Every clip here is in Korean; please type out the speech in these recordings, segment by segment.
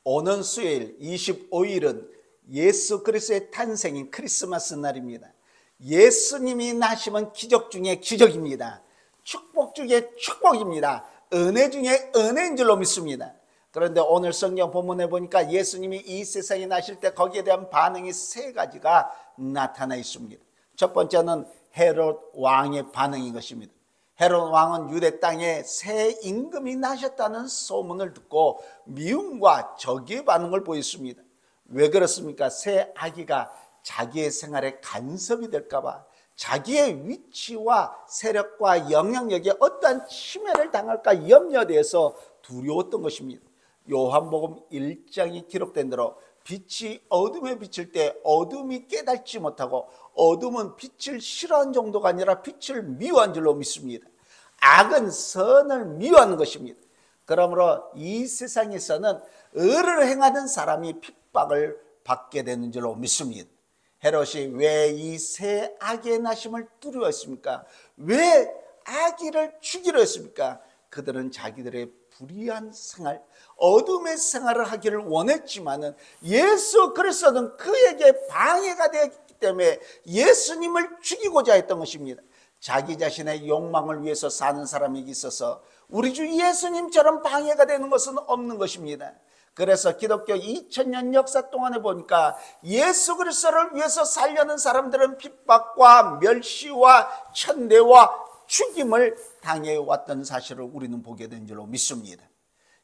오는 수요일 25일은 예수 그리스도의 탄생인 크리스마스 날입니다. 예수님이 나시면 기적 중에 기적입니다. 축복 중에 축복입니다. 은혜 중에 은혜인 줄로 믿습니다. 그런데 오늘 성경 본문에 보니까 예수님이 이 세상에 나실 때 거기에 대한 반응이 세 가지가 나타나 있습니다. 첫 번째는 헤롯 왕의 반응인 것입니다. 헤롯 왕은 유대 땅에 새 임금이 나셨다는 소문을 듣고 미움과 적의 반응을 보였습니다. 왜 그렇습니까? 새 아기가 자기의 생활에 간섭이 될까봐, 자기의 위치와 세력과 영향력에 어떠한 침해를 당할까 염려돼서 두려웠던 것입니다. 요한복음 1장이 기록된 대로 빛이 어둠에 비칠 때 어둠이 깨닫지 못하고 어둠은 빛을 싫어한 정도가 아니라 빛을 미워한 줄로 믿습니다. 악은 선을 미워하는 것입니다. 그러므로 이 세상에서는 의를 행하는 사람이 핍박을 받게 되는 줄로 믿습니다. 헤롯이 왜 이 새 아기의 나심을 두려워했습니까? 왜 아기를 죽이려 했습니까? 그들은 자기들의 불의한 생활, 어둠의 생활을 하기를 원했지만은 예수 그리스도는 그에게 방해가 되었기 때문에 예수님을 죽이고자 했던 것입니다. 자기 자신의 욕망을 위해서 사는 사람에게 있어서 우리 주 예수님처럼 방해가 되는 것은 없는 것입니다. 그래서 기독교 2000년 역사 동안에 보니까 예수 그리스도를 위해서 살려는 사람들은 핍박과 멸시와 천대와 죽임을 당해왔던 사실을 우리는 보게 된 줄로 믿습니다.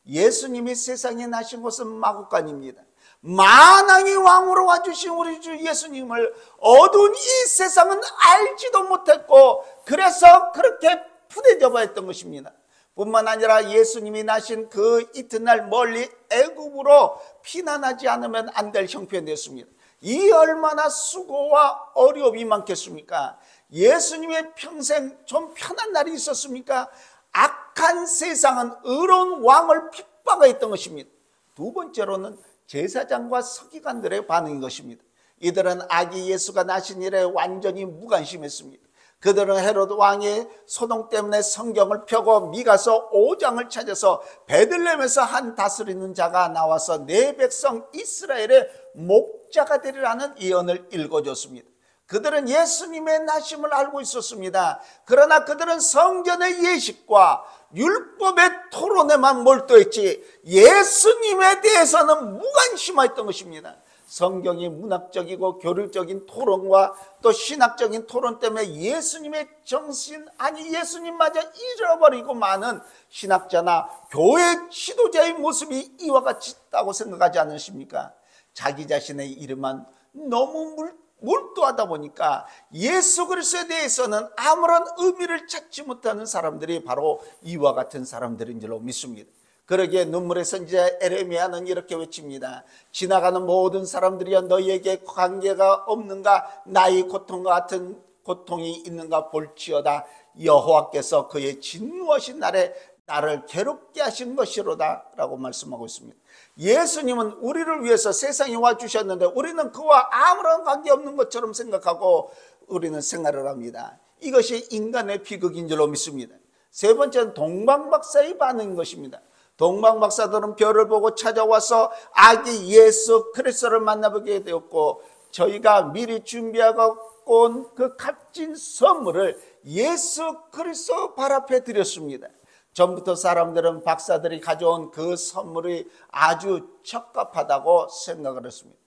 예수님이 세상에 나신 것은 마구간입니다. 만왕의 왕으로 와주신 우리 주 예수님을 어두운 이 세상은 알지도 못했고 그래서 그렇게 푸대접 했던 것입니다. 뿐만 아니라 예수님이 나신 그 이튿날 멀리 애굽으로 피난하지 않으면 안 될 형편이었습니다. 이 얼마나 수고와 어려움이 많겠습니까? 예수님의 평생 좀 편한 날이 있었습니까? 악한 세상은 의로운 왕을 핍박했던 것입니다. 두 번째로는 제사장과 서기관들의 반응인 것입니다. 이들은 아기 예수가 나신 일에 완전히 무관심했습니다. 그들은 헤롯 왕의 소동 때문에 성경을 펴고 미가서 5장을 찾아서 베들레헴에서 한 다스리는 자가 나와서 내 백성 이스라엘의 목자가 되리라는 예언을 읽어줬습니다. 그들은 예수님의 나심을 알고 있었습니다. 그러나 그들은 성전의 예식과 율법의 토론에만 몰두했지 예수님에 대해서는 무관심했던 것입니다. 성경이 문학적이고 교류적인 토론과 또 신학적인 토론 때문에 예수님의 정신, 아니 예수님마저 잃어버리고 많은 신학자나 교회 지도자의 모습이 이와 같이 있다고 생각하지 않으십니까? 자기 자신의 이름만 너무 몰두하다 보니까 예수 그리스도에 대해서는 아무런 의미를 찾지 못하는 사람들이 바로 이와 같은 사람들인 줄로 믿습니다. 그러기에 눈물의 선지자 에레미야는 이렇게 외칩니다. 지나가는 모든 사람들이여 너희에게 관계가 없는가? 나의 고통과 같은 고통이 있는가 볼지어다. 여호와께서 그의 진노하신 날에 나를 괴롭게 하신 것이로다 라고 말씀하고 있습니다. 예수님은 우리를 위해서 세상에 와주셨는데 우리는 그와 아무런 관계없는 것처럼 생각하고 우리는 생활을 합니다. 이것이 인간의 비극인 줄로 믿습니다. 세 번째는 동방박사의 반응인 것입니다. 동방박사들은 별을 보고 찾아와서 아기 예수 그리스도를 만나보게 되었고 저희가 미리 준비하고 온 그 값진 선물을 예수 그리스도 발 앞에 드렸습니다. 전부터 사람들은 박사들이 가져온 그 선물이 아주 적합하다고 생각을 했습니다.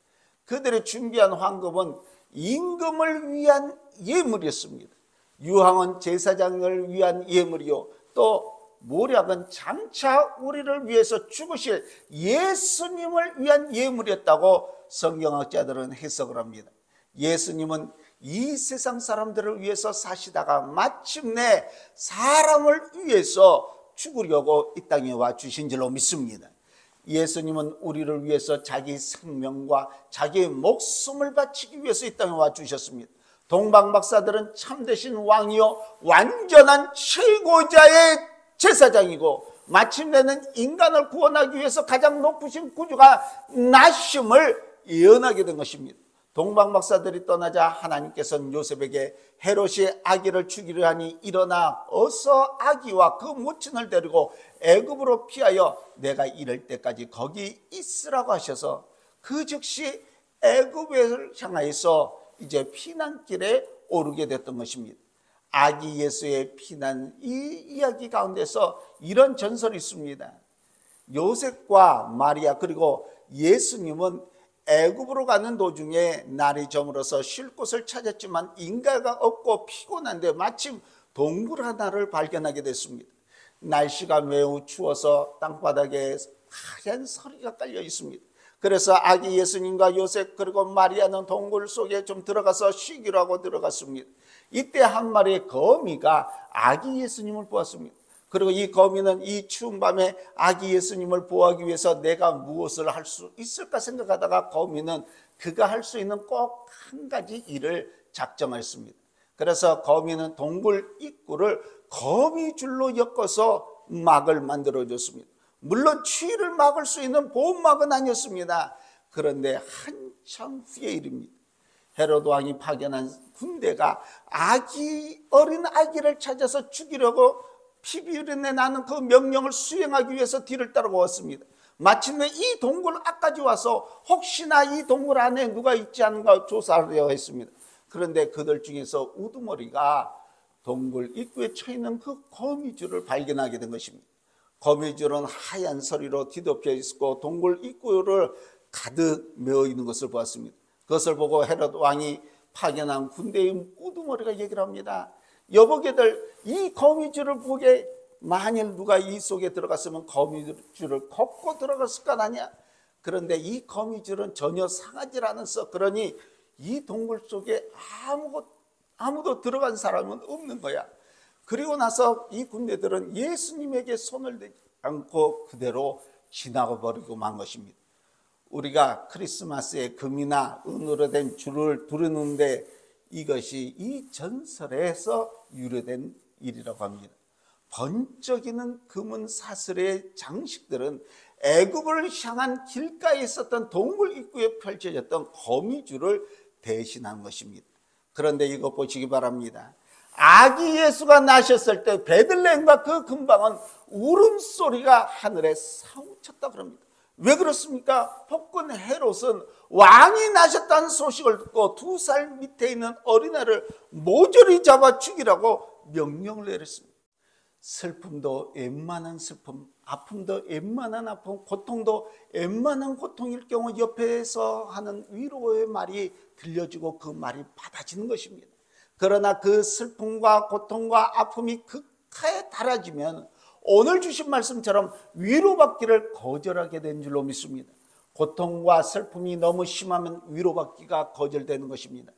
그들이 준비한 황금은 임금을 위한 예물이었습니다. 유황은 제사장을 위한 예물이요 또 모략은 장차 우리를 위해서 죽으실 예수님을 위한 예물이었다고 성경학자들은 해석을 합니다. 예수님은 이 세상 사람들을 위해서 사시다가 마침내 사람을 위해서 죽으려고 이 땅에 와 주신 줄로 믿습니다. 예수님은 우리를 위해서 자기 생명과 자기의 목숨을 바치기 위해서 이 땅에 와 주셨습니다. 동방박사들은 참되신 왕이요 완전한 최고자의 제사장이고 마침내는 인간을 구원하기 위해서 가장 높으신 구주가 나심을 예언하게 된 것입니다. 동방박사들이 떠나자 하나님께서는 요셉에게 헤롯이 아기를 죽이려 하니 일어나 어서 아기와 그 모친을 데리고 애굽으로 피하여 내가 이를 때까지 거기 있으라고 하셔서 그 즉시 애굽을 향하여서 이제 피난길에 오르게 됐던 것입니다. 아기 예수의 피난, 이 이야기 가운데서 이런 전설이 있습니다. 요셉과 마리아 그리고 예수님은 애굽으로 가는 도중에 날이 저물어서 쉴 곳을 찾았지만 인가가 없고 피곤한데 마침 동굴 하나를 발견하게 됐습니다. 날씨가 매우 추워서 땅바닥에 하얀 서리가 깔려 있습니다. 그래서 아기 예수님과 요셉 그리고 마리아는 동굴 속에 좀 들어가서 쉬기로 하고 들어갔습니다. 이때 한 마리의 거미가 아기 예수님을 보았습니다. 그리고 이 거미는 이 추운 밤에 아기 예수님을 보호하기 위해서 내가 무엇을 할 수 있을까 생각하다가 거미는 그가 할 수 있는 꼭 한 가지 일을 작정했습니다. 그래서 거미는 동굴 입구를 거미줄로 엮어서 막을 만들어줬습니다. 물론 추위를 막을 수 있는 보호막은 아니었습니다. 그런데 한참 후의 일입니다. 헤로드 왕이 파견한 군대가 어린 아기를 찾아서 죽이려고 피비린내 나는 그 명령을 수행하기 위해서 뒤를 따라왔습니다. 마침내 이 동굴 앞까지 와서 혹시나 이 동굴 안에 누가 있지 않은가 조사하려 했습니다. 그런데 그들 중에서 우두머리가 동굴 입구에 쳐있는 그 거미줄을 발견하게 된 것입니다. 거미줄은 하얀 서리로 뒤덮여 있고 동굴 입구를 가득 메어 있는 것을 보았습니다. 그것을 보고 헤롯 왕이 파견한 군대의 우두머리가 얘기를 합니다. 여보게들, 이 거미줄을 보게 만일 누가 이 속에 들어갔으면 거미줄을 걷고 들어갔을 것 아니야. 그런데 이 거미줄은 전혀 상하지 않았어. 그러니 이 동굴 속에 아무도 들어간 사람은 없는 거야. 그리고 나서 이 군대들은 예수님에게 손을 대지 않고 그대로 지나가 버리고 만 것입니다. 우리가 크리스마스에 금이나 은으로 된 줄을 두르는데 이것이 이 전설에서 유래된 일이라고 합니다. 번쩍이는 금은 사슬의 장식들은 애굽을 향한 길가에 있었던 동굴 입구에 펼쳐졌던 거미줄을 대신한 것입니다. 그런데 이거 보시기 바랍니다. 아기 예수가 나셨을 때 베들레헴과 그 근방은 울음소리가 하늘에 사무쳤다 그럽니다. 왜 그렇습니까? 폭군 헤롯은 왕이 나셨다는 소식을 듣고 2살 밑에 있는 어린애를 모조리 잡아 죽이라고 명령을 내렸습니다. 슬픔도 웬만한 슬픔, 아픔도 웬만한 아픔, 고통도 웬만한 고통일 경우 옆에서 하는 위로의 말이 들려지고 그 말이 받아지는 것입니다. 그러나 그 슬픔과 고통과 아픔이 극하에 달아지면 오늘 주신 말씀처럼 위로받기를 거절하게 된 줄로 믿습니다. 고통과 슬픔이 너무 심하면 위로받기가 거절되는 것입니다.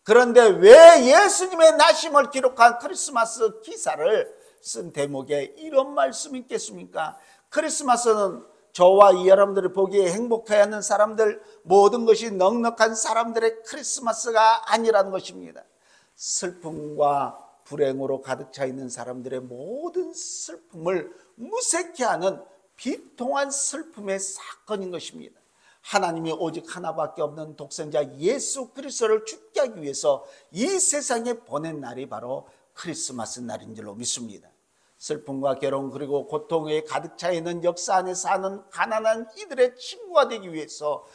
그런데 왜 예수님의 나심을 기록한 크리스마스 기사를 쓴 대목에 이런 말씀이 있겠습니까? 크리스마스는 저와 이 여러분들이 보기에 행복해하는 사람들, 모든 것이 넉넉한 사람들의 크리스마스가 아니라는 것입니다. 슬픔과 불행으로 가득 차 있는 사람들의 모든 슬픔을 무색해 하는 비통한 슬픔의 사건인 것입니다. 하나님이 오직 하나밖에 없는 독생자 예수 그리스도를 죽게 하기 위해서 이 세상에 보낸 날이 바로 크리스마스 날인 줄로 믿습니다. 슬픔과 괴로움 그리고 고통에 가득 차 있는 역사 안에 사는 가난한 이들의 친구가 되기 위해서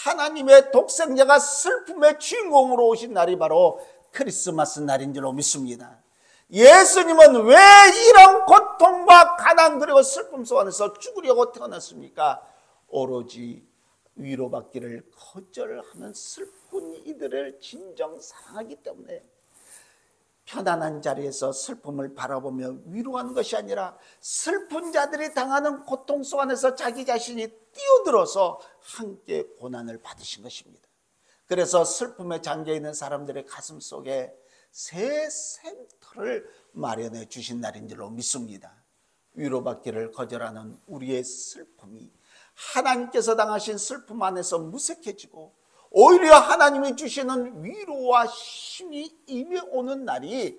하나님의 독생자가 슬픔의 주인공으로 오신 날이 바로 크리스마스 날인 줄로 믿습니다. 예수님은 왜 이런 고통과 가난 그리고 슬픔 속에서 죽으려고 태어났습니까? 오로지 위로받기를 거절하는 슬픈 이들을 진정 사랑하기 때문에 편안한 자리에서 슬픔을 바라보며 위로하는 것이 아니라 슬픈 자들이 당하는 고통 속 안에서 자기 자신이 뛰어들어서 함께 고난을 받으신 것입니다. 그래서 슬픔에 잠겨있는 사람들의 가슴 속에 새 샘터를 마련해 주신 날인 줄로 믿습니다. 위로받기를 거절하는 우리의 슬픔이 하나님께서 당하신 슬픔 안에서 무색해지고 오히려 하나님이 주시는 위로와 힘이 임해오는 날이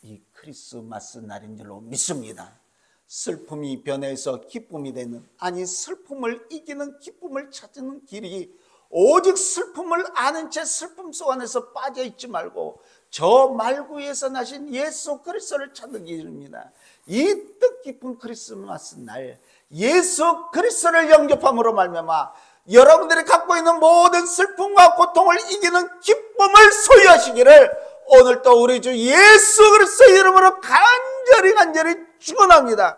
이 크리스마스 날인 줄로 믿습니다. 슬픔이 변해서 기쁨이 되는, 아니 슬픔을 이기는 기쁨을 찾는 길이 오직 슬픔을 아는 채 슬픔 속 안에서 빠져 있지 말고 저 말구에서 나신 예수 그리스도를 찾는 길입니다. 이 뜻깊은 크리스마스 날 예수 그리스도를 영접함으로 말미암아 여러분들이 갖고 있는 모든 슬픔과 고통을 이기는 기쁨을 소유하시기를 오늘 또 우리 주 예수 그리스도의 이름으로 간절히 축원합니다.